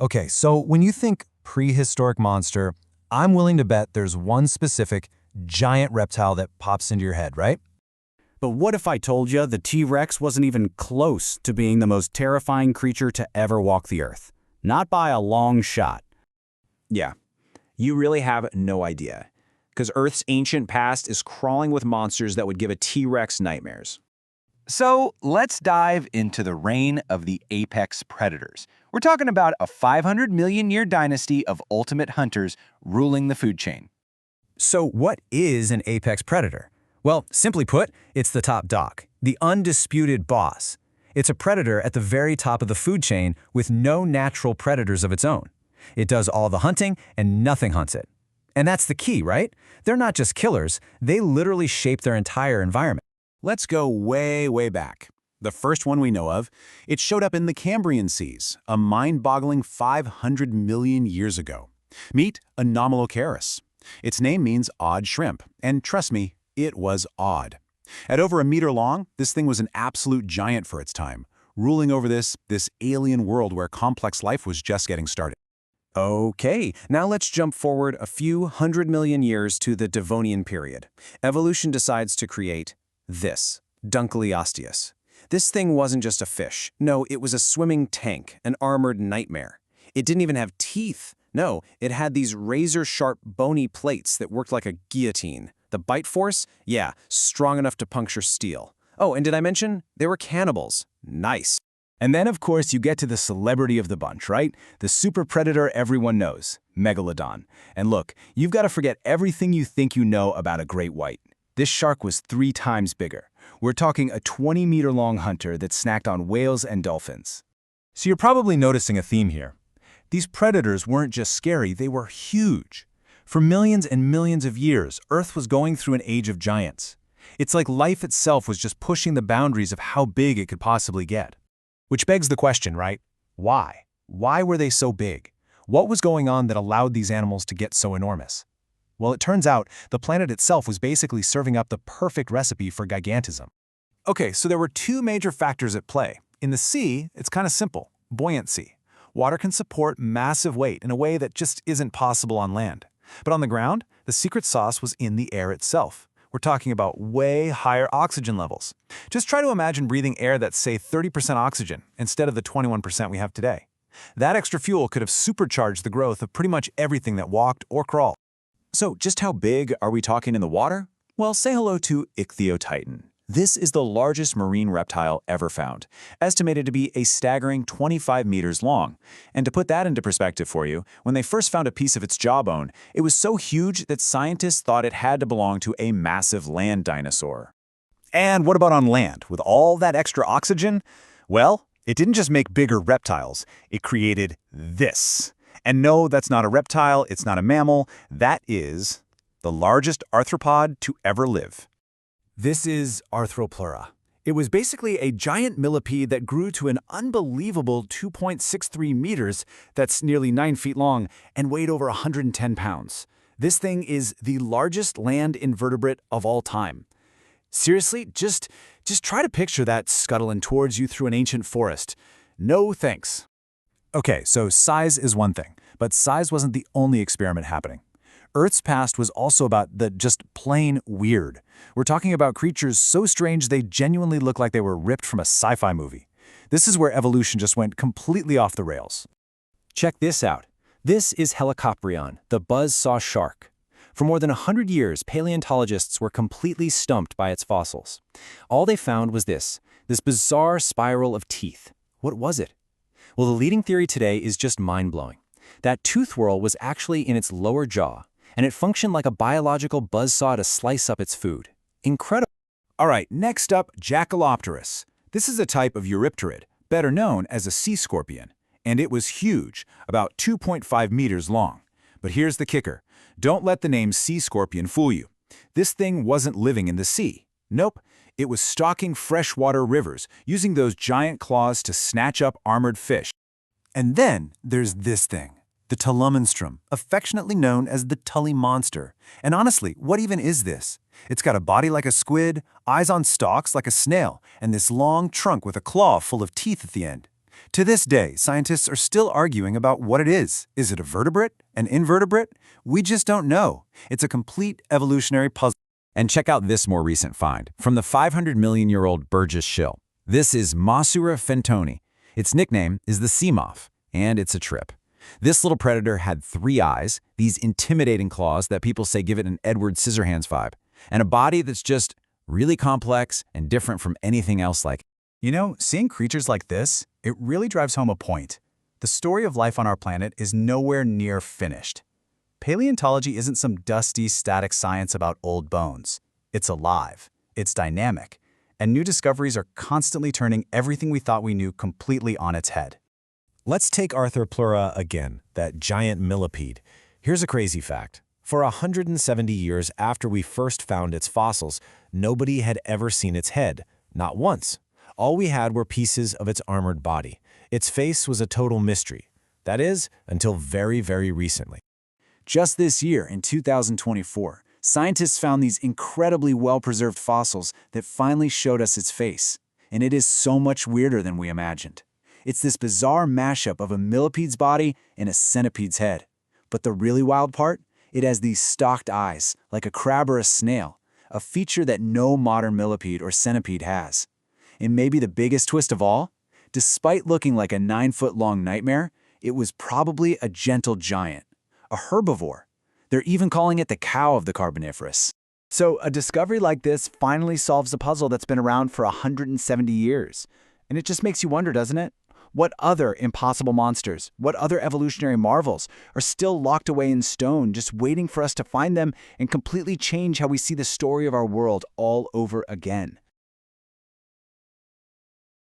Okay, so when you think prehistoric monster, I'm willing to bet there's one specific giant reptile that pops into your head, right? But what if I told you the T-Rex wasn't even close to being the most terrifying creature to ever walk the Earth? Not by a long shot. Yeah, you really have no idea. Because Earth's ancient past is crawling with monsters that would give a T-Rex nightmares. So let's dive into the reign of the apex predators. We're talking about a 500 million year dynasty of ultimate hunters ruling the food chain. So what is an apex predator? Well, simply put, it's the top dog, the undisputed boss. It's a predator at the very top of the food chain with no natural predators of its own. It does all the hunting and nothing hunts it. And that's the key, right? They're not just killers, they literally shape their entire environment. Let's go way, way back. The first one we know of, it showed up in the Cambrian seas, a mind-boggling 500 million years ago. Meet Anomalocaris. Its name means odd shrimp, and trust me, it was odd. At over a meter long, this thing was an absolute giant for its time, ruling over this alien world where complex life was just getting started. Okay, now let's jump forward a few 100 million years to the Devonian period. Evolution decides to create this, Dunkleosteus. This thing wasn't just a fish. No, it was a swimming tank, an armored nightmare. It didn't even have teeth. No, it had these razor-sharp bony plates that worked like a guillotine. The bite force? Yeah, strong enough to puncture steel. Oh, and did I mention? They were cannibals. Nice. And then, of course, you get to the celebrity of the bunch, right? The super predator everyone knows, Megalodon. And look, you've got to forget everything you think you know about a great white. This shark was 3 times bigger. We're talking a 20-meter-long hunter that snacked on whales and dolphins. So you're probably noticing a theme here. These predators weren't just scary, they were huge. For millions and millions of years, Earth was going through an age of giants. It's like life itself was just pushing the boundaries of how big it could possibly get. Which begs the question, right? Why? Why were they so big? What was going on that allowed these animals to get so enormous? Well, it turns out the planet itself was basically serving up the perfect recipe for gigantism. Okay, so there were 2 major factors at play. In the sea, it's kind of simple, buoyancy. Water can support massive weight in a way that just isn't possible on land. But on the ground, the secret sauce was in the air itself. We're talking about way higher oxygen levels. Just try to imagine breathing air that's, say, 30% oxygen instead of the 21% we have today. That extra fuel could have supercharged the growth of pretty much everything that walked or crawled. So just how big are we talking in the water? Well, say hello to Ichthyotitan. This is the largest marine reptile ever found, estimated to be a staggering 25 meters long. And to put that into perspective for you, when they first found a piece of its jawbone, it was so huge that scientists thought it had to belong to a massive land dinosaur. And what about on land, with all that extra oxygen? Well, it didn't just make bigger reptiles, it created this. And no, that's not a reptile, it's not a mammal, that is the largest arthropod to ever live. This is Arthropleura. It was basically a giant millipede that grew to an unbelievable 2.63 meters, that's nearly 9 feet long, and weighed over 110 pounds. This thing is the largest land invertebrate of all time. Seriously, just try to picture that scuttling towards you through an ancient forest. No thanks. Okay, so size is one thing, but size wasn't the only experiment happening. Earth's past was also about the just plain weird. We're talking about creatures so strange they genuinely look like they were ripped from a sci-fi movie. This is where evolution just went completely off the rails. Check this out. This is Helicoprion, the buzzsaw shark. For more than 100 years, paleontologists were completely stumped by its fossils. All they found was this bizarre spiral of teeth. What was it? Well, the leading theory today is just mind-blowing. That tooth whorl was actually in its lower jaw, and it functioned like a biological buzzsaw to slice up its food. Incredible. All right, next up, Jackalopterus. This is a type of Eurypterid, better known as a sea scorpion, and it was huge, about 2.5 meters long. But here's the kicker. Don't let the name sea scorpion fool you. This thing wasn't living in the sea. Nope, it was stalking freshwater rivers, using those giant claws to snatch up armored fish. And then there's this thing, the Tullumenstrum, affectionately known as the Tully Monster. And honestly, what even is this? It's got a body like a squid, eyes on stalks like a snail, and this long trunk with a claw full of teeth at the end. To this day, scientists are still arguing about what it is. Is it a vertebrate? An invertebrate? We just don't know. It's a complete evolutionary puzzle. And check out this more recent find from the 500-million-year-old Burgess Shill. This is Mossura fentoni. Its nickname is the sea moth, and it's a trip. This little predator had 3 eyes, these intimidating claws that people say give it an Edward Scissorhands vibe, and a body that's just really complex and different from anything else like it. You know, seeing creatures like this, it really drives home a point. The story of life on our planet is nowhere near finished. Paleontology isn't some dusty, static science about old bones. It's alive, it's dynamic, and new discoveries are constantly turning everything we thought we knew completely on its head. Let's take Arthropleura again, that giant millipede. Here's a crazy fact. For 170 years after we first found its fossils, nobody had ever seen its head, not once. All we had were pieces of its armored body. Its face was a total mystery. That is, until very, very recently. Just this year, in 2024, scientists found these incredibly well-preserved fossils that finally showed us its face. And it is so much weirder than we imagined. It's this bizarre mashup of a millipede's body and a centipede's head. But the really wild part? It has these stalked eyes, like a crab or a snail, a feature that no modern millipede or centipede has. And maybe the biggest twist of all? Despite looking like a 9-foot-long nightmare, it was probably a gentle giant, a herbivore. They're even calling it the cow of the Carboniferous. So a discovery like this finally solves a puzzle that's been around for 170 years. And it just makes you wonder, doesn't it? What other impossible monsters, what other evolutionary marvels are still locked away in stone, just waiting for us to find them and completely change how we see the story of our world all over again?